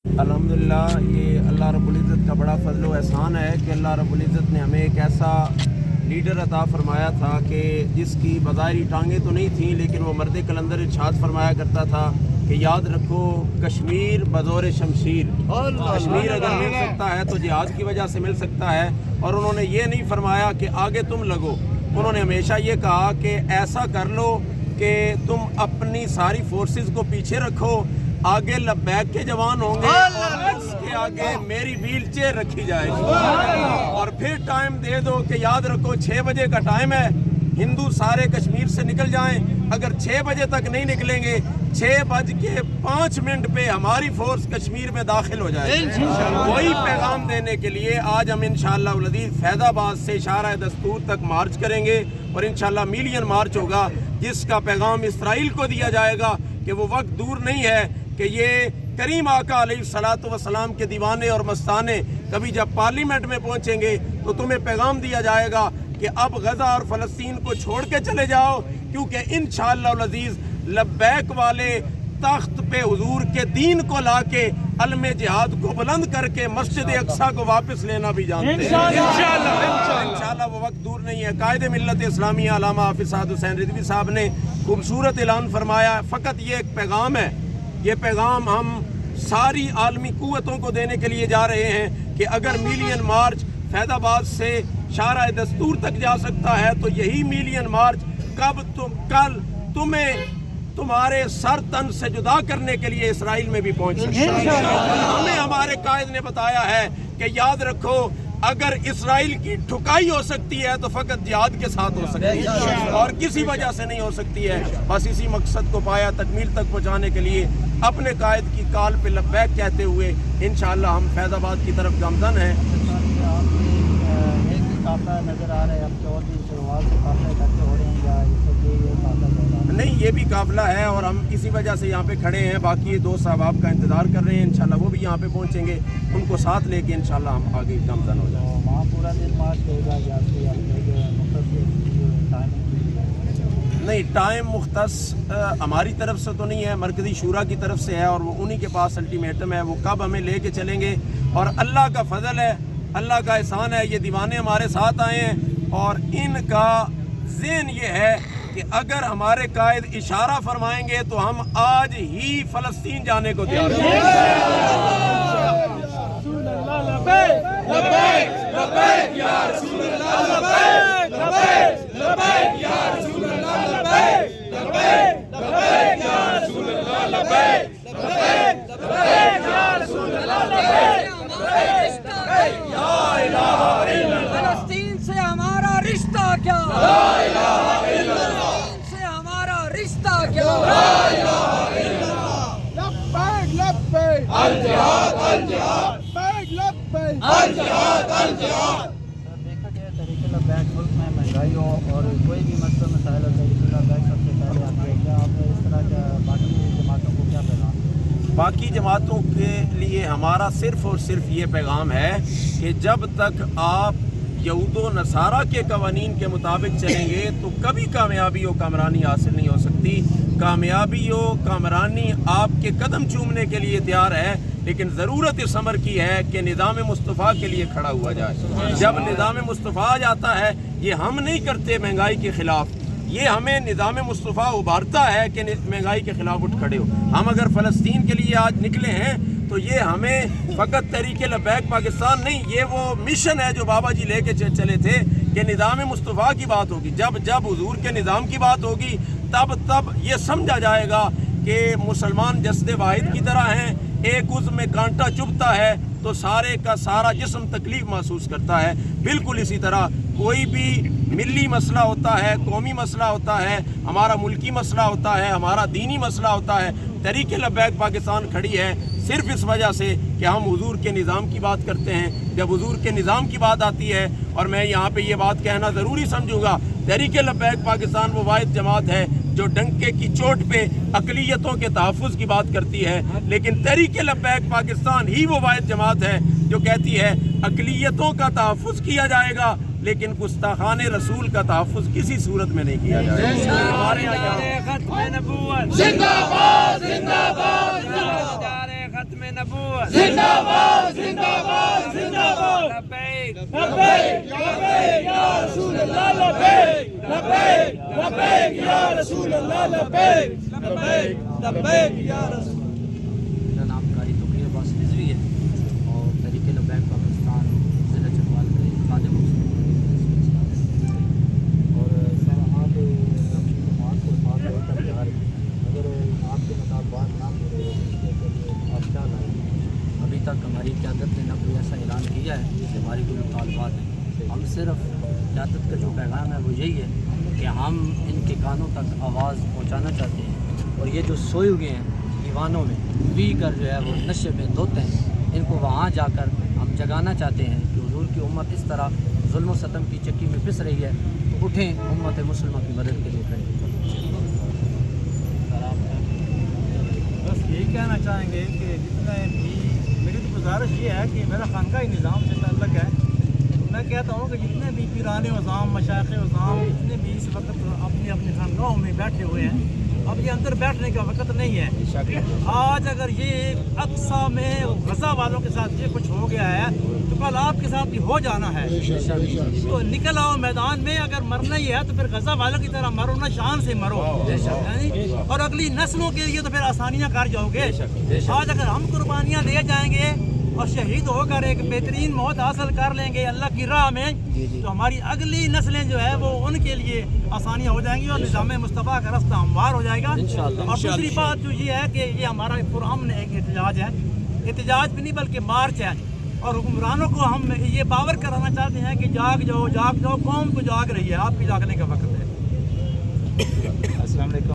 अल्हम्दुलिल्लाह ये अल्लाह रब्बुल इज़्ज़त का बड़ा फजल व एहसान है कि अल्लाह रब्बुल इज़्ज़त ने हमें एक ऐसा लीडर अता फरमाया था कि जिसकी बज़ाहिरी टांगें तो नहीं थीं, लेकिन वो मर्द कलंदर इरशाद फरमाया करता था कि याद रखो कश्मीर बज़ौर शमशीर, कश्मीर अगर मिल सकता है तो जिहाद की वजह से मिल सकता है। और उन्होंने ये नहीं फरमाया कि आगे तुम लगो, उन्होंने हमेशा ये कहा कि ऐसा कर लो कि तुम अपनी सारी फोर्सेस को पीछे रखो, आगे लब्बैक के जवान होंगे और उसके आगे मेरी व्हील चेयर रखी जाएगी। और फिर टाइम दे दो कि याद रखो 6 बजे का टाइम है, हिंदू सारे कश्मीर से निकल जाएं। अगर 6 बजे तक नहीं निकलेंगे, 6:05 पे हमारी फोर्स कश्मीर में दाखिल हो जाएगी। वही पैगाम देने के लिए आज हम इंशाअल्लाह अज़ीज़ फैज़ाबाद से शाहराह दस्तूर तक मार्च करेंगे और इंशाअल्लाह मिलियन मार्च होगा, जिसका पैगाम इसराइल को दिया जाएगा कि वो वक्त दूर नहीं है कि ये करीम आका अलैहिस्सलातु वस्सलाम के दीवाने और मस्ताने कभी जब पार्लियामेंट में पहुंचेंगे तो तुम्हें पैगाम दिया जाएगा कि अब गजा और फ़लस्तीन को छोड़ के चले जाओ, क्योंकि इंशाअल्लाह अज़ीज़ लब्बैक वाले तख्त पे हुजूर के दीन को लाके अलमे जिहाद को बुलंद करके मस्जिद अक्सा को वापस लेना भी जानते हैं इंशाअल्लाह। वो वक्त दूर नहीं है। कायदे मिल्लत इस्लामिया अल्लामा हाफिज़ साद हुसैन रिज़वी साहब ने खूबसूरत ऐलान फरमाया। फ़कत ये एक पैगाम है, ये पैगाम हम सारी आलमी कुव्वतों को देने के लिए जा रहे हैं कि अगर मिलियन मार्च फैज़ाबाद से शाहराह दस्तूर तक जा सकता है तो यही मिलियन मार्च कल तुम्हें तुम्हारे सर तन से जुदा करने के लिए इसराइल में भी पहुंच सकता है। हमें हमारे कायद ने बताया है कि याद रखो अगर इसराइल की ठुकाई हो सकती है तो फकत जिहाद के साथ हो सकती है और किसी वजह से नहीं हो सकती है। बस इसी मकसद को पाया तकमील तक पहुंचाने के लिए अपने कायद की काल पे लब्बैक कहते हुए इंशाअल्लाह हम फैज़ाबाद की तरफ गामज़न हैं। नजर आ रहा है अब और भी शुरुआत से काफिले इकट्ठे हो रहे हैं या ये काफिला नहीं, ये भी काफिला है और हम इसी वजह से यहाँ पे खड़े हैं। बाकी ये दो साहब का इंतज़ार कर रहे हैं, इंशाल्लाह वो भी यहाँ पे पहुँचेंगे, उनको साथ लेके इंशाल्लाह हम आगे गामज़न हो जाएंगे। वहाँ पूरा दिन मार्च होगा या नहीं, टाइम मुख्तस हमारी तरफ से तो नहीं है, मरकज़ी शूरा की तरफ से है और वो उन्हीं के पास अल्टीमेटम है, वो कब हमें लेके चलेंगे। और अल्लाह का फजल है, अल्लाह का एहसान है, ये दीवाने हमारे साथ आए हैं और इनका ज़हन ये है कि अगर हमारे कायद इशारा फरमाएंगे तो हम आज ही फ़लस्तीन जाने को तैयार फलस्तीन से हमारा रिश्ता क्या, से हमारा रिश्ता क्या। देखा गया तरीके लब्बैक मुल्क में महंगाई हो और कोई भी मसला मसाइल तरीके लब्बैक सबसे पहले आते हैं। क्या आप इस तरह का बाकी जमातों को क्या पैगाम? बाकी जमातों के लिए हमारा सिर्फ़ और सिर्फ ये पैगाम है कि जब तक आप यहूदो नसारा के कवानीन के मुताबिक चलेंगे तो कभी कामयाबी और कामरानी हासिल नहीं हो सकती। कामयाबी और कामरानी आपके कदम चूमने के लिए तैयार है, लेकिन ज़रूरत इस अमर की है कि निज़ाम मुस्तफ़ा के लिए खड़ा हुआ जाए। जब निज़ाम मुस्तफ़ा आ जाता है, ये हम नहीं करते महंगाई के ख़िलाफ़, ये हमें निज़ाम मुस्तफ़ा उभारता है कि महंगाई के ख़िलाफ़ उठ खड़े हो। हम अगर फ़लस्तीन के लिए आज निकले हैं तो ये हमें फ़कत तहरीक लब्बैक पाकिस्तान नहीं, ये वो मिशन है जो बाबा जी लेके चले थे कि निज़ाम मुस्तफ़ा की बात होगी। जब जब हुजूर के निज़ाम की बात होगी तब ये समझा जाएगा कि मुसलमान जस्दे वाहिद की तरह हैं, एक उज़्व में कांटा चुभता है तो सारे का सारा जिस्म तकलीफ महसूस करता है। बिल्कुल इसी तरह कोई भी मिली मसला होता है, कौमी मसला होता है, हमारा मुल्की मसला होता है, हमारा दीनी मसला होता है, तहरीक लब्बैक पाकिस्तान खड़ी है सिर्फ इस वजह से कि हम हुजूर के निज़ाम की बात करते हैं। जब हुजूर के निज़ाम की बात आती है, और मैं यहाँ पे ये बात कहना ज़रूरी समझूंगा, तहरीक लब्बैक पाकिस्तान वो वाहिद जमात है जो डंके की चोट पे अक़लियतों के तहफ़्फ़ुज़ की बात करती है, लेकिन तहरीक लब्बैक पाकिस्तान ही वो वाहिद जमात है जो कहती है अक़लियतों का तहफ़्फ़ुज़ किया जाएगा लेकिन गुस्ताखाने रसूल का तहफ़्फ़ुज़ किसी सूरत में नहीं किया जाएगा। हमारे यहाँ खत्म नबूवत जिंदाबाद जिंदाबाद जिंदाबाद लब्बैक लब्बैक लब्बैक या रसूल अल्लाह लब्बैक लब्बैक लब्बैक या रसूल अल्लाह लब्बैक लब्बैक लब्बैक या रसूल। मेरा नाम कारी तोक़ीर अब्बास रिजवी है और तहरीक लब्बैक पाकिस्तान ज़िला चकवाल के खादिम हूँ। और सर आप अपनी जमात को साथ लेकर जा रहे हैं, अगर आपके मुताबिक ना पूरे इसके लिए आप क्या लाएंगे? अभी तक हमारी क़यादत ने ना कोई ऐसा ऐलान किया है कि हमारी कोई मुतालबात है। हम सिर्फ क़यादत का जो पैगाम है वो यही है कि हम इनके कानों तक आवाज़ पहुँचाना चाहते हैं और ये जो सोए हुए हैं दीवानों में पी कर जो है वो नशे में धोते हैं, इनको वहाँ जाकर हम जगाना चाहते हैं कि हुजूर की उम्मत इस तरह जुल्म व सितम की चक्की में पिस रही है, तो उठें उम्मत मुस्लिमा की मदद के लिए खड़े। बस यही कहना चाहेंगे कि जितने भी मेरी तो गुजारिश ये है कि मेरा खानकाही निज़ाम से ताल्लुक़ है, तो मैं कहता हूँ कि जितने भी पीराने वज़ाम मशाइख़ वज़ाम जितने भी इस वक्त अपनी अपनी खानगाहों में बैठे हुए हैं, अब ये अंदर बैठने का वक्त नहीं है। आज अगर ये अक्सा में गज़ा वालों के साथ ये कुछ हो गया है तो कल आपके साथ भी हो जाना है। तो निकल आओ मैदान में, अगर मरना ही है तो फिर गज़ा वालों की तरह मरो ना, शान से मरो, और अगली नस्लों के लिए तो फिर आसानियाँ कर जाओगे। आज अगर हम कुर्बानियाँ दे जाएंगे और शहीद होकर एक बेहतरीन मौत हासिल कर लेंगे अल्लाह की राह में, तो हमारी अगली नस्लें जो है वो उनके लिए आसानियाँ हो जाएंगी और निज़ाम मुस्तफ़ा का रास्ता हमवार हो जाएगा। और दूसरी बात जो ये है कि ये हमारा पुरअमन एक एहतजाज है, एहतजाज भी नहीं बल्कि मार्च है, और हुक्मरानों को हम ये बावर कराना चाहते हैं कि जाग जाओ, कौम तो जाग रही है, आपकी जागने का वक्त है।